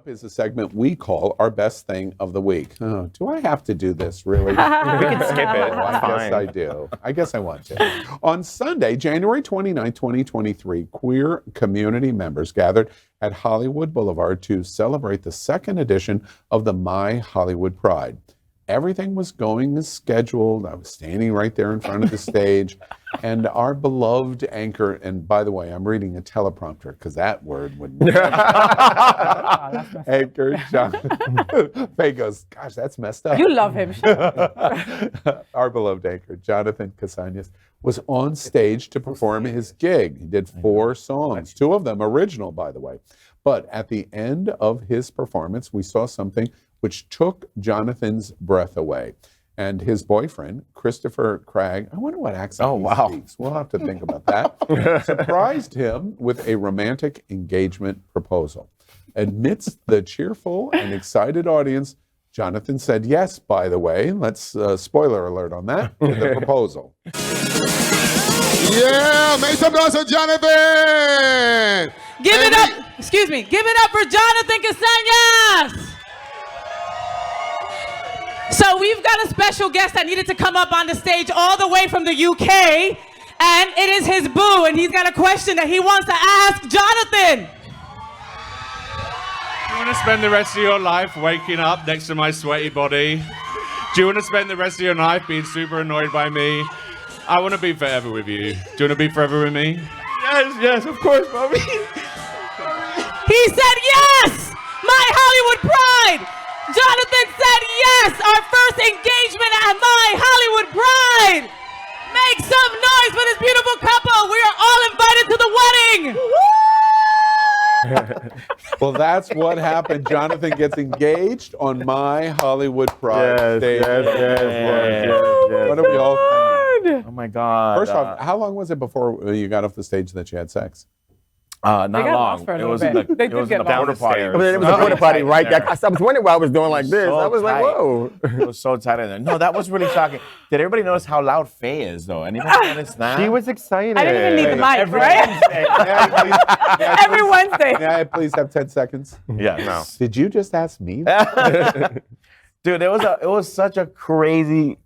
Up is a segment we call our best thing of the week. Oh, do I have to do this, really? We can skip it. Oh, I guess I do. I guess I want to. On Sunday, January 29, 2023, queer community members gathered at Hollywood Boulevard to celebrate the second edition of the My Hollywood Pride. Everything was going as scheduled. I was standing right there in front of the stage, and our beloved anchor, and by the way, I'm reading a teleprompter because that word would anchor Jonathan. Faye goes, gosh, that's messed up. You love him. Our beloved anchor, Jonathan Casanas, was on stage to perform his gig. He did 4 songs, 2 of them original, by the way. But at the end of his performance, we saw something which took Jonathan's breath away. And his boyfriend, Christopher Cragg, I wonder what accent he speaks. We'll have to think about that. Surprised him with a romantic engagement proposal. Amidst the cheerful and excited audience, Jonathan said yes, by the way. Let's, spoiler alert on that, to the proposal. Yeah, make some noise for Jonathan! Give it up, excuse me, give it up for Jonathan Casanas! So we've got a special guest that needed to come up on the stage all the way from the UK, and it is his boo, and he's got a question that he wants to ask Jonathan. Do you want to spend the rest of your life waking up next to my sweaty body? Do you want to spend the rest of your life being super annoyed by me? I want to be forever with you. Do you want to be forever with me? Yes, yes, of course, Bobby. He said yes! My Hollywood Pride! Jonathan said yes! Our first engagement at My Hollywood Pride! Make some noise for this beautiful couple! We are all invited to the wedding! Well, that's what happened. Jonathan gets engaged on My Hollywood Pride stage. Yes. What are we all thinking? Oh my God. First off, how long was it before you got off the stage that you had sex? Not got long. lost for a It little was in bit. the, They it did was get in the lost. porta potty. It was a porta potty right there. I was wondering why I was doing like this. I was like, whoa. It was so tight in there. No, that was really shocking. Did everybody notice how loud Faye is, though? Anybody notice that? She was excited. I didn't even need the mic, Every right? Wednesday. Every Wednesday. May I please have 10 seconds? Yeah, no. Did you just ask me that? Dude, it was such a crazy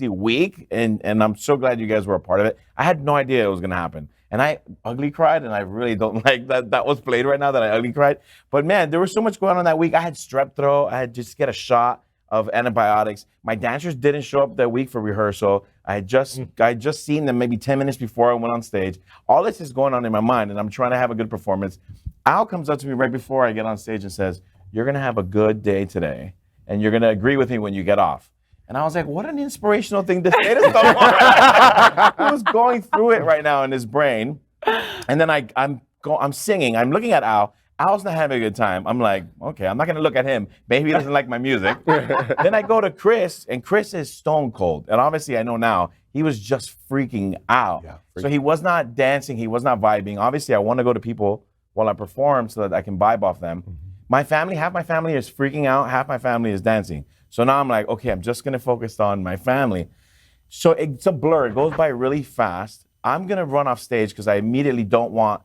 week, and I'm so glad you guys were a part of it. I had no idea it was gonna happen. And I ugly cried, and I really don't like that was played right now, that I ugly cried. But man, there was so much going on that week. I had strep throat. I had just get a shot of antibiotics. My dancers didn't show up that week for rehearsal. I just seen them maybe 10 minutes before I went on stage. All this is going on in my mind, and I'm trying to have a good performance. Al comes up to me right before I get on stage and says, "You're gonna have a good day today, and you're gonna agree with me when you get off." And I was like, what an inspirational thing to say to someone. He was going through it right now in his brain. And then I'm singing. I'm looking at Al. Al's not having a good time. I'm like, okay, I'm not going to look at him. Maybe he doesn't like my music. Then I go to Chris, and Chris is stone cold. And obviously, I know now, he was just freaking out. Yeah, so he was not dancing. He was not vibing. Obviously, I want to go to people while I perform so that I can vibe off them. My family, half my family is freaking out. Half my family is dancing. So now I'm like, okay, I'm just going to focus on my family. So it's a blur. It goes by really fast. I'm going to run off stage because I immediately don't want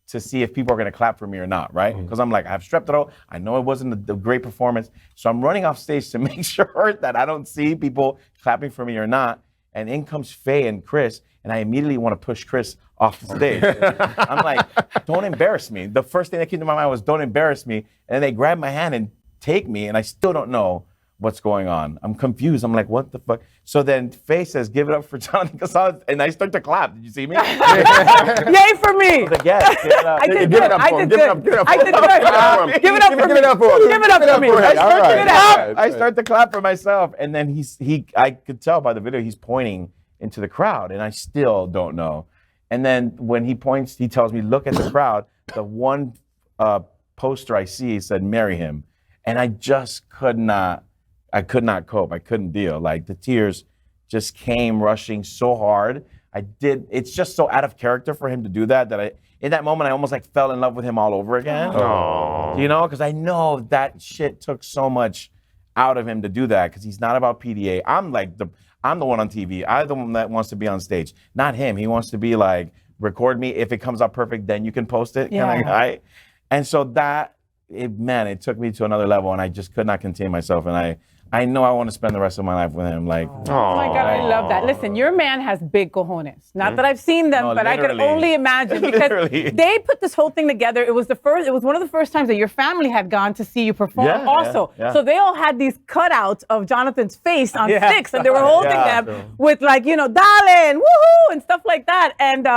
to see if people are going to clap for me or not, right? Because I'm like, I have strep throat. I know it wasn't a great performance. So I'm running off stage to make sure that I don't see people clapping for me or not. And in comes Faye and Chris, and I immediately want to push Chris off the stage. I'm like, don't embarrass me. The first thing that came to my mind was, don't embarrass me. And then they grab my hand and take me, and I still don't know what's going on. I'm confused. I'm like, what the fuck? So then Faye says, give it up for Jonathan Casanas, and I start to clap. Did you see me? Yay for me! I was like, yes, give it up. I did Give good. it up I for him. did Give it up. good. Give it up. I did good. Give it up for him. Give it up for me. Give it up for him. Give it up for me. Give it up for him. I start I start to clap for myself, and then I could tell by the video he's pointing into the crowd, and I still don't know. And then when he points, he tells me, look at the crowd. The one poster I see said, marry him. And I just could not cope. I couldn't deal. Like, the tears just came rushing so hard. It's just so out of character for him to do that in that moment, I almost like fell in love with him all over again. Aww. You know, because I know that shit took so much out of him to do that, because he's not about PDA. I'm the one on TV. I'm the one that wants to be on stage, not him. He wants to be like, record me. If it comes out perfect, then you can post it. Yeah. Kind of guy. And so that it took me to another level, and I just could not contain myself. And I know I want to spend the rest of my life with him. Like, Oh my God, I love that. Listen, your man has big cojones. Not that I've seen them, No, but I could literally. only imagine because Literally. they put this whole thing together. It was one of the first times that your family had gone to see you perform Yeah, also. yeah. So they all had these cutouts of Jonathan's face on Yeah. sticks, and they were holding Yeah. them with like, darling, woohoo, and stuff like that. And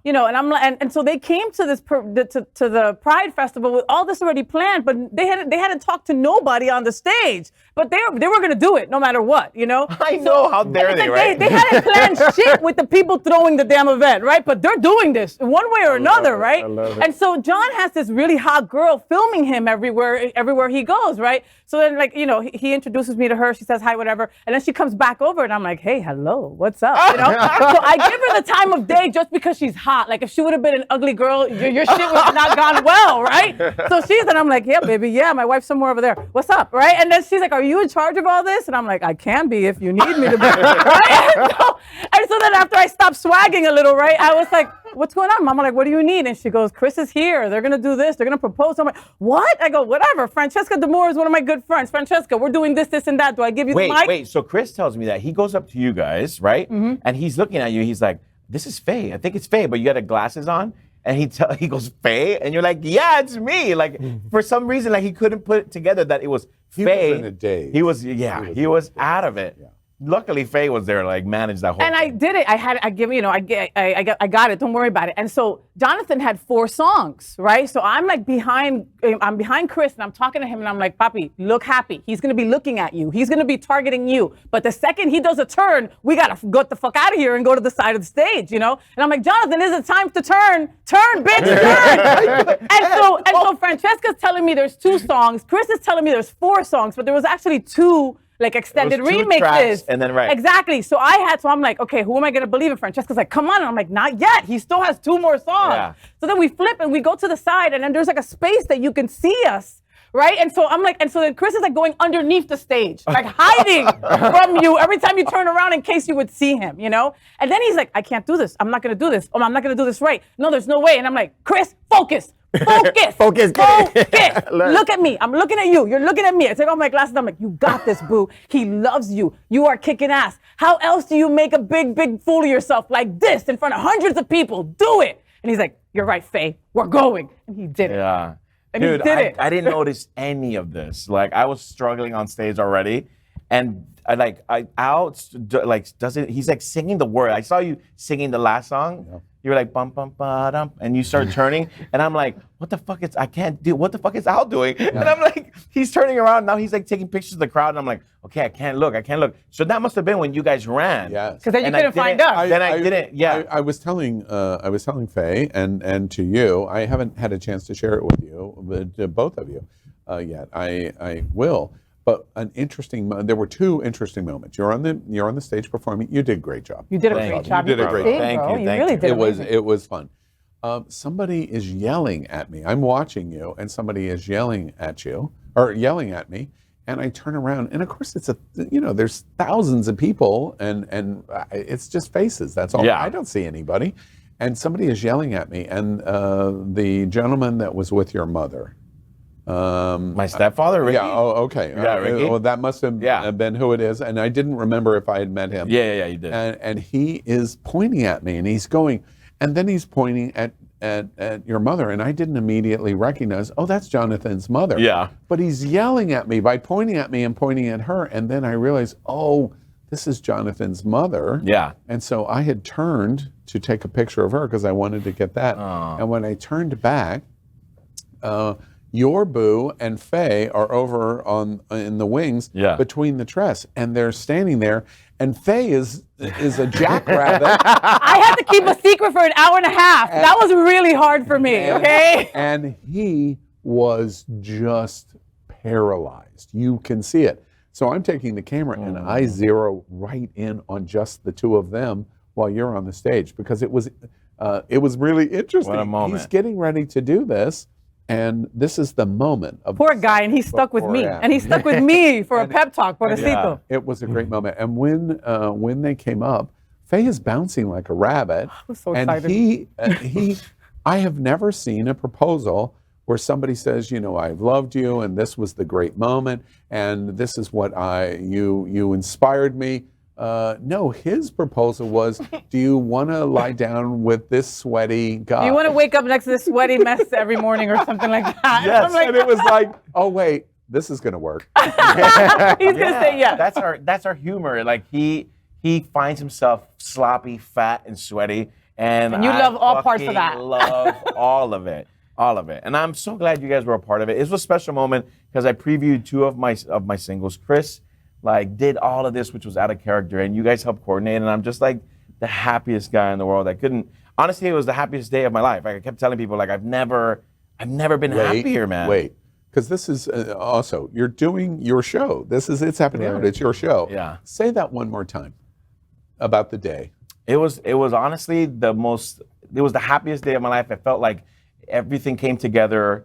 and I'm like, and so they came to this to the Pride Festival with all this already planned, but they hadn't talked to nobody on the stage. But they were gonna do it no matter what, I know, how dare it's they, like right? They hadn't planned shit with the people throwing the damn event, right? But they're doing this in one way or another, right? I love it. And so John has this really hot girl filming him everywhere he goes, right? So then, like, he introduces me to her. She says hi, whatever, and then she comes back over, and I'm like, hey, hello, what's up? So I give her the time of day just because she's hot. Like, if she would have been an ugly girl, your shit would have not gone well, right? So I'm like, yeah, baby, yeah, my wife's somewhere over there. What's up, right? And then she's like, are you in charge of all this? And I'm like, I can be if you need me to be. Right? And so then after I stopped swagging a little, right, I was like, what's going on, Mama? Like, what do you need? And she goes, Chris is here. They're going to do this. They're going to propose. I'm like, what? I go, whatever. Francesca D'Amore is one of my good friends. Francesca, we're doing this, this, and that. Do I give you the mic? Wait. So Chris tells me that he goes up to you guys, right? Mm-hmm. And he's looking at you. He's like, this is Faye. I think it's Faye, but you got the glasses on. And he goes, Faye? And you're like, yeah, it's me. Like, for some reason, like, he couldn't put it together that it was Faye. was in a daze. He was out of it. Yeah. Luckily, Faye was there, like, managed that whole And I thing. did it. I got it. Don't worry about it. And so Jonathan had 4 songs, right? So I'm like behind Chris, and I'm talking to him, and I'm like, Papi, look happy. He's gonna be looking at you. He's gonna be targeting you. But the second he does a turn, we gotta get the fuck out of here and go to the side of the stage, And I'm like, Jonathan, is it time to turn? Turn, bitch, turn. and so Francesca's telling me there's 2 songs. Chris is telling me there's 4 songs, but there was actually 2 like extended It was 2 remixes. tracks, and then right. Exactly. So I'm like, okay, who am I gonna believe in? Francesca's like, come on. And I'm like, not yet. He still has 2 more songs. Yeah. So then we flip and we go to the side, and then there's like a space that you can see us. Right? And so I'm like, and so then Chris is like going underneath the stage, like hiding from you every time you turn around in case you would see him, And then he's like, I can't do this. I'm not gonna do this. Oh, I'm not gonna do this right. No, there's no way. And I'm like, Chris, focus. Focus. Focus. Look at me. I'm looking at you. You're looking at me. I take off my glasses. I'm like, you got this, boo. He loves you. You are kicking ass. How else do you make a big, big fool of yourself like this in front of hundreds of people? Do it. And he's like, you're right, Faye. We're going. And he did it. Yeah. And he Dude, did it. I didn't notice any of this. Like, I was struggling on stage already. And he's like singing the word. I saw you singing the last song. Yeah. You were like, bum, bum, ba, dum, and you start turning. And I'm like, what the fuck is Al doing? Yeah. And I'm like, he's turning around. Now he's like taking pictures of the crowd. And I'm like, okay, I can't look. So that must have been when you guys ran. Yes. Because then you couldn't find us. Then I didn't, yeah. I was telling Faye and to you, I haven't had a chance to share it with you, but to both of you yet. I will. But there were 2 interesting moments. You're on the stage performing. You did a great job. You did a great job. You did a great job. Thank you. You really did. It was fun. Somebody is yelling at me. I'm watching you, and somebody is yelling at me, and I turn around, and of course there's thousands of people, and it's just faces. That's all. Yeah. I don't see anybody, and somebody is yelling at me, and the gentleman that was with your mother. My stepfather, Ricky? Yeah. Oh, okay. Yeah, Ricky? Well, that must have been who it is, and I didn't remember if I had met him. Yeah, you did. And he is pointing at me, and he's going, and then he's pointing at your mother, and I didn't immediately recognize. Oh, that's Jonathan's mother. Yeah. But he's yelling at me by pointing at me and pointing at her, and then I realized, oh, this is Jonathan's mother. Yeah. And so I had turned to take a picture of her because I wanted to get that. Oh. And when I turned back, your boo and Faye are over in the wings between the dress, and they're standing there. And Faye is a jackrabbit. I had to keep a secret for an hour and a half. That was really hard for me. Okay. And he was just paralyzed. You can see it. So I'm taking the camera and I zero right in on just the 2 of them while you're on the stage because it was really interesting. What a moment. He's getting ready to do this. And this is the moment of poor guy, and he stuck with me, and he stuck with me for a pep talk, pobrecito. It was a great moment. And when they came up, Faye is bouncing like a rabbit. I was so excited. And I have never seen a proposal where somebody says, you know, I've loved you and this was the great moment and this is what you inspired me. No, his proposal was, do you want to lie down with this sweaty guy? You want to wake up next to this sweaty mess every morning or something like that? Yes, I'm like, and it was like, oh wait, this is going to work. he's gonna say yes. That's our humor. Like he finds himself sloppy, fat, and sweaty, and you I love all parts of fucking that. Love all of it, and I'm so glad you guys were a part of it. It was a special moment because I previewed 2 of my singles. Chris like did all of this, which was out of character, and you guys helped coordinate, and I'm just like the happiest guy in the world. Honestly, it was the happiest day of my life. Like, I kept telling people, like, I've never been happier, man. Wait, because this is also, you're doing your show. It's happening out. It's your show. Yeah. Say that one more time about the day. It was honestly it was the happiest day of my life. I felt like everything came together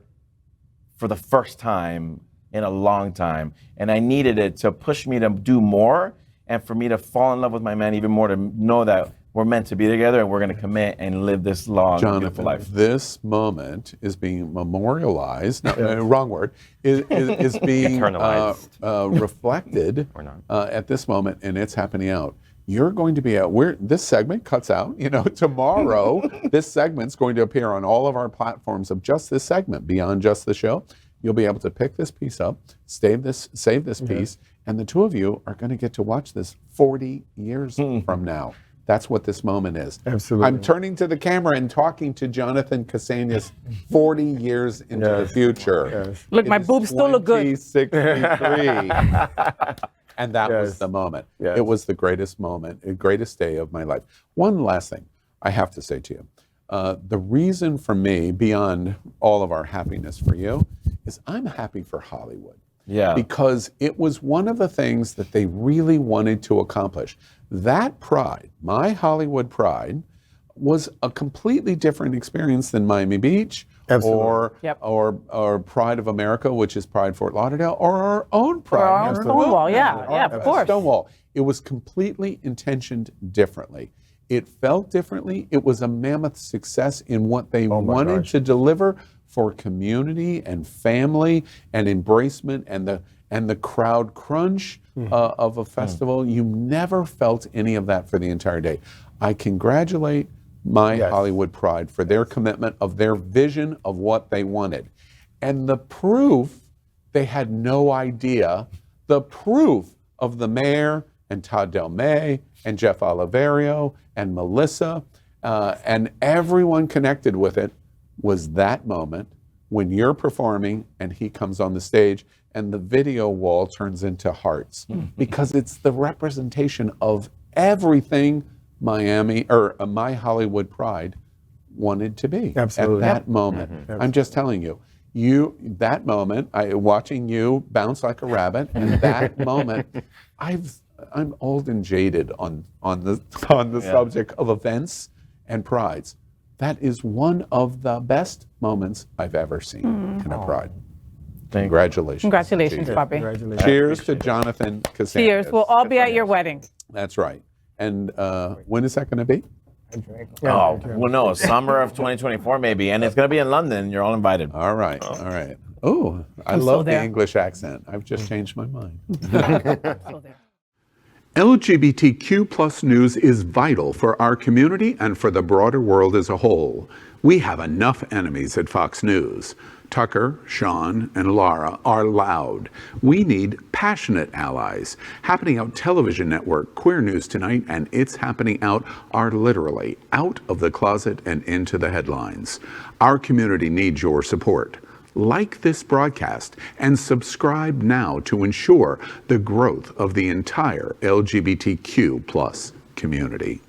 for the first time in a long time. And I needed it to push me to do more and for me to fall in love with my man even more, to know that we're meant to be together and we're going to commit and live this long, beautiful life. This moment is being memorialized, wrong word, is being reflected at this moment, and it's happening out. You're going to be out. This segment cuts out. You know, tomorrow, this segment's going to appear on all of our platforms of just this segment, beyond just the show. You'll be able to pick this piece up, save this piece, and the 2 of you are going to get to watch this 40 years from now. That's what this moment is. Absolutely. I'm turning to the camera and talking to Jonathan Casanas 40 years into the future. Yes. Look, my boobs still look good. 2063. And that was the moment. Yes. It was the greatest moment, the greatest day of my life. One last thing I have to say to you. The reason for me, beyond all of our happiness for you, is I'm happy for Hollywood. Yeah. Because it was one of the things that they really wanted to accomplish. That pride, my Hollywood pride, was a completely different experience than Miami Beach or Pride of America, which is Pride Fort Lauderdale, or our own Pride. Or our own Stonewall, of course. Stonewall. It was completely intentioned differently. It felt differently. It was a mammoth success in what they wanted to deliver for community and family and embracement and the crowd crunch of a festival. You never felt any of that for the entire day. I congratulate my Hollywood Pride for their commitment of their vision of what they wanted. And the proof, they had no idea, the proof of the mayor and Todd Del May and Jeff Oliverio and Melissa and everyone connected with it was that moment when you're performing and he comes on the stage and the video wall turns into hearts because it's the representation of everything Miami or My Hollywood Pride wanted to be. Absolutely. At that moment. I'm just telling you, that moment, watching you bounce like a rabbit, and that moment, I'm old and jaded on the subject of events and prides. That is one of the best moments I've ever seen in a pride. Congratulations. Congratulations, Bobby. Congratulations. Cheers to Jonathan Casanas. Cheers. We'll all be at your wedding. That's right. And when is that going to be? Well, no, summer of 2024 maybe, and it's going to be in London. You're all invited. All right. All right. Oh, I love the English accent. I've just changed my mind. LGBTQ plus news is vital for our community and for the broader world as a whole. We have enough enemies at Fox News. Tucker, Sean, and Lara are loud. We need passionate allies. Happening Out Television Network, Queer News Tonight, and It's Happening Out are literally out of the closet and into the headlines. Our community needs your support. Like this broadcast and subscribe now to ensure the growth of the entire LGBTQ plus community.